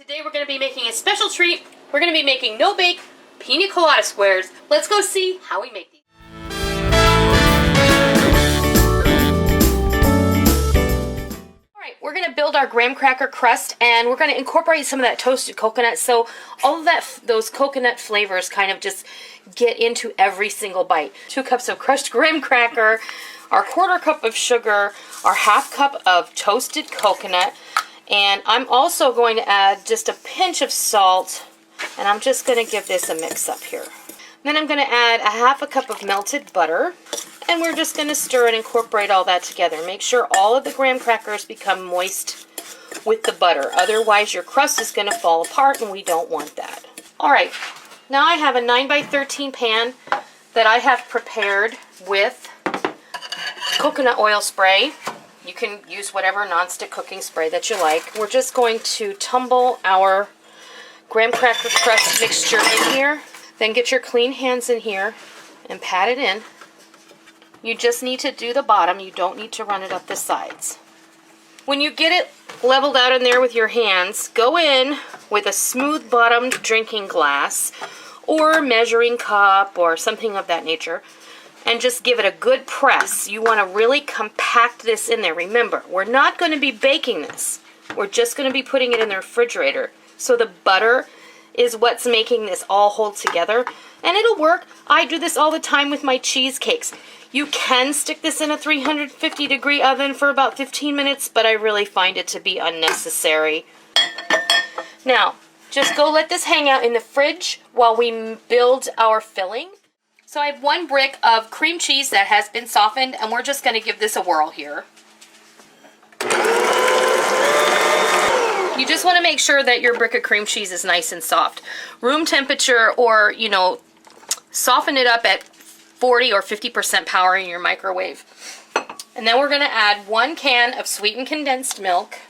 Today we're going to be making a special treat. We're going to be making no-bake Pina Colada squares. Let's go see how we make these. Alright, we're going to build our graham cracker crust and we're going to incorporate some of that toasted coconut so all of those coconut flavors kind of just get into every single bite. 2 cups of crushed graham cracker, our 1/4 cup of sugar, our 1/2 cup of toasted coconut, and I'm also going to add just a pinch of salt, and I'm just going to give this a mix up here. Then I'm going to add a 1/2 cup of melted butter, and we're just going to stir and incorporate all that together. Make sure all of the graham crackers become moist with the butter. Otherwise your crust is going to fall apart, and we don't want that. Alright, now I have a 9x13 pan that I have prepared with coconut oil spray. You can use whatever nonstick cooking spray that you like. We're just going to tumble our graham cracker crust mixture in here. Then get your clean hands in here and pat it in. You just need to do the bottom. You don't need to run it up the sides. When you get it leveled out in there with your hands, go in with a smooth bottomed drinking glass or measuring cup or something of that nature, and just give it a good press. You want to really compact this in there. Remember, we're not going to be baking this. We're just going to be putting it in the refrigerator. So the butter is what's making this all hold together. And it'll work. I do this all the time with my cheesecakes. You can stick this in a 350-degree oven for about 15 minutes, but I really find it to be unnecessary. Now, just go let this hang out in the fridge while we build our filling. So I have 1 brick of cream cheese that has been softened, and we're just going to give this a whirl here. You just want to make sure that your brick of cream cheese is nice and soft. Room temperature, or, you know, soften it up at 40 or 50% power in your microwave. And then we're going to add 1 can of sweetened condensed milk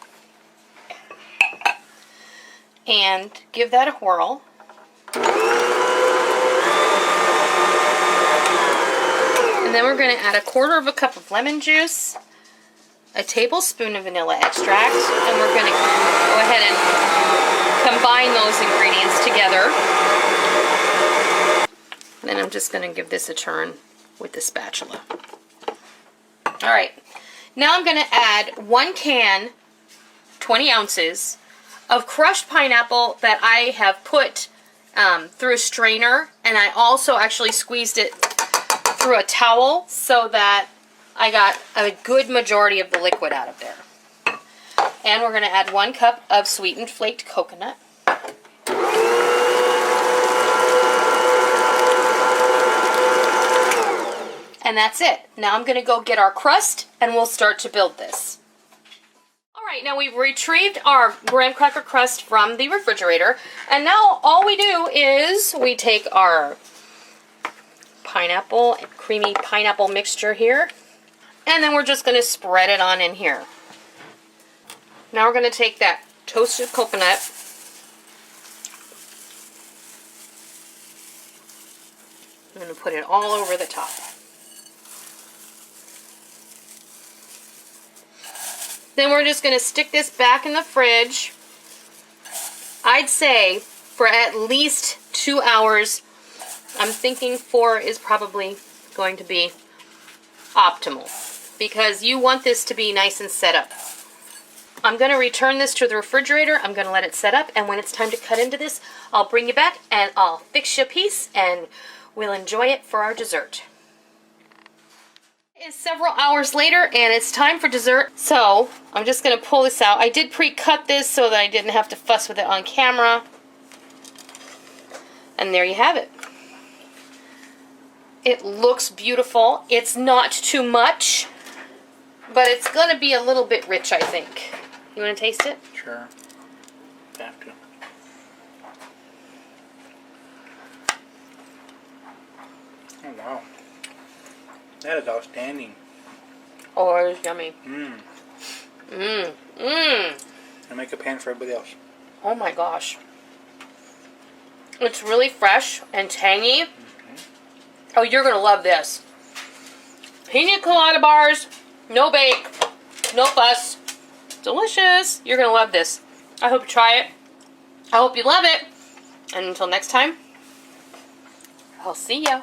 and give that a whirl. And then we're going to add a 1/4 cup of lemon juice, a tablespoon of vanilla extract, and we're going to go ahead and combine those ingredients together. And then I'm just going to give this a turn with the spatula. Alright, now I'm going to add 1 can, 20 ounces, of crushed pineapple that I have put through a strainer, and I also actually squeezed it through a towel so that I got a good majority of the liquid out of there. And we're going to add 1 cup of sweetened flaked coconut. And that's it. Now I'm going to go get our crust and we'll start to build this. Alright, now we've retrieved our graham cracker crust from the refrigerator, and now all we do is we take our pineapple, creamy pineapple mixture here, and then we're just going to spread it on in here. Now we're going to take that toasted coconut I'm going to put it all over the top. Then we're just going to stick this back in the fridge. I'd say for at least 2 hours. I'm thinking 4 is probably going to be optimal because you want this to be nice and set up. I'm going to return this to the refrigerator. I'm going to let it set up, and when it's time to cut into this, I'll bring you back and I'll fix you a piece and we'll enjoy it for our dessert. It's several hours later and it's time for dessert. So I'm just going to pull this out. I did pre-cut this so that I didn't have to fuss with it on camera. And there you have it. It looks beautiful. It's not too much, but it's going to be a little bit rich, I think. You want to taste it? Sure. Have to. Oh, wow. That is outstanding. Oh, it is yummy. Mmm. Mmm. Mmm. I make a pan for everybody else. Oh my gosh. It's really fresh and tangy. Oh, you're going to love this. Pina Colada bars, no bake, no fuss. Delicious. You're going to love this. I hope you try it. I hope you love it. And until next time, I'll see ya.